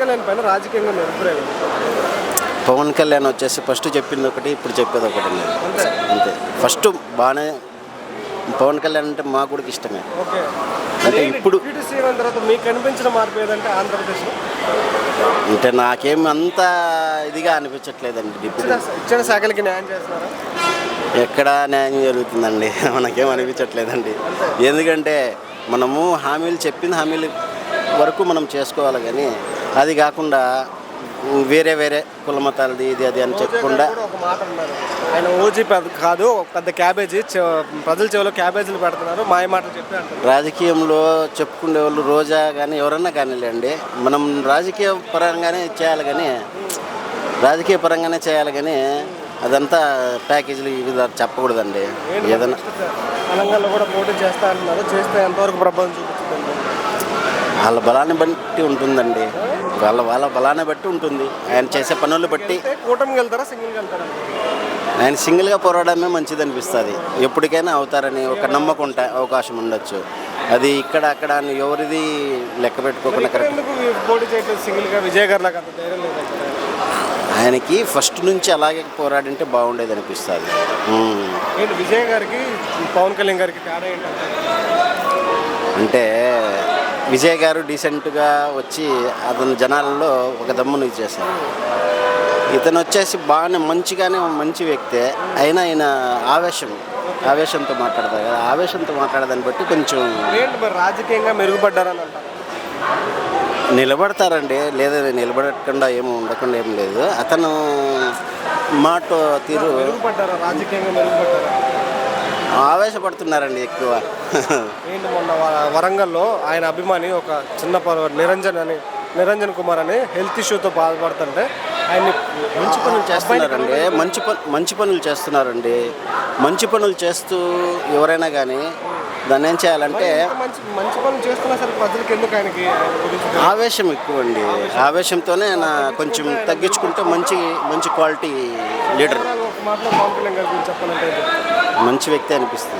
కళ్యాణ్ పైన రాజకీయంగా మీ అభిప్రాయం? పవన్ కళ్యాణ్ వచ్చేసి ఫస్ట్ చెప్పింది ఒకటి, ఇప్పుడు చెప్పేది ఒకటి. అంతే. ఫస్ట్ బాగానే పవన్ కళ్యాణ్ అంటే మా కూడా ఇష్టమే. ఓకే. అంటే ఇప్పుడు సీఎం తర్వాత మీకు కనిపించిన మార్పు ఏదంటే ఆంధ్రప్రదేశ్లో అంటే నాకేం అంత ఇదిగా అనిపించట్లేదండి. ఇచ్చిన శాఖలకి న్యాయం చేస్తున్నారా? ఎక్కడ న్యాయం జరుగుతుందండి? మనకేం అనిపించట్లేదండి. ఎందుకంటే మనము చెప్పింది హామీలు వరకు మనం చేసుకోవాలి, కానీ అది కాకుండా వేరే కుల మతాలది ఇది అది అని చెప్పకుండా ఒక మాట అన్నారు, ఆయన ఓజీ కాదు పెద్ద క్యాబేజీ, ప్రజల చెవిలో క్యాబేజీలు పెడుతున్నారు, మాయ మాటలు చెప్పి అంటారు. రాజకీయంలో చెప్పుకునే వాళ్ళు రోజా కానీ ఎవరన్నా కానీలేండి, మనం రాజకీయ పరంగానే చేయాలి కానీ అదంతా ప్యాకేజీలు ఇవి చెప్పకూడదండి. ఏదైనా తెలంగాణలో కూడా పోటీ చేస్తా అంటున్నారు, చేస్తే ఎంతవరకు ప్రభావం చూపిస్తుందండి? వాళ్ళ బలాన్ని బట్టి ఉంటుందండి. వాళ్ళ బలాన్ని బట్టి ఉంటుంది. ఆయన చేసే పనులు బట్టి. కూటమికి వెళ్తారా, సింగిల్కి వెళ్తారా? ఆయన సింగిల్గా పోరాడమే మంచిది అనిపిస్తుంది. ఎప్పటికైనా అవుతారని ఒక నమ్మకం అవకాశం ఉండొచ్చు. అది ఇక్కడ అక్కడ అని ఎవరిది లెక్క పెట్టుకోకుండా కరెక్ట్. పోటీ చేయట్లేదు సింగిల్గా? విజయ్ గారు నాకు అంత ధైర్యం లేదు. ఆయనకి ఫస్ట్ నుంచి అలాగే పోరాడింటే బాగుండేది అనిపిస్తుంది. ఏంటి విజయ్ గారికి పవన్ కళ్యాణ్ గారికి తేడా ఏంటంటే? అంటే విజయ్ గారు డీసెంట్గా వచ్చి అతను జనాలలో ఒక దమ్మును ఇచ్చేశారు. ఇతను వచ్చేసి బాగానే మంచి వ్యక్తే అయినా ఆయన ఆవేశంతో మాట్లాడతారు కదా, ఆవేశంతో మాట్లాడదాన్ని బట్టి కొంచెం రాజకీయంగా మెరుగుపడ్డారని అంటారు. నిలబడతారండి, లేదా నిలబడకుండా ఉండకుండా ఏం లేదు. అతను మాట తీరు మెరుగుపడ్డారా, రాజకీయంగా మెరుగుపడ్డారా? ఆవేశపడుతున్నారండి ఎక్కువ. ఏంటి మొన్న వరంగల్లో ఆయన అభిమాని ఒక చిన్న నిరంజన్ కుమార్ అని హెల్త్ ఇష్యూతో బాధపడుతుంటే ఆయన్ని మంచి పనులు చేస్తున్నారండి. మంచి పనులు చేస్తూ ఎవరైనా కానీ దాన్ని ఏం చేయాలంటే మంచి పనులు చేస్తున్నా సరే ప్రజలకు ఎందుకు ఆయనకి ఆవేశం ఎక్కువ అండి. ఆవేశంతోనే ఆయన కొంచెం తగ్గించుకుంటే మంచి క్వాలిటీ లీడర్, చెప్పాలంటే మంచి వ్యక్తి అనిపిస్తుంది.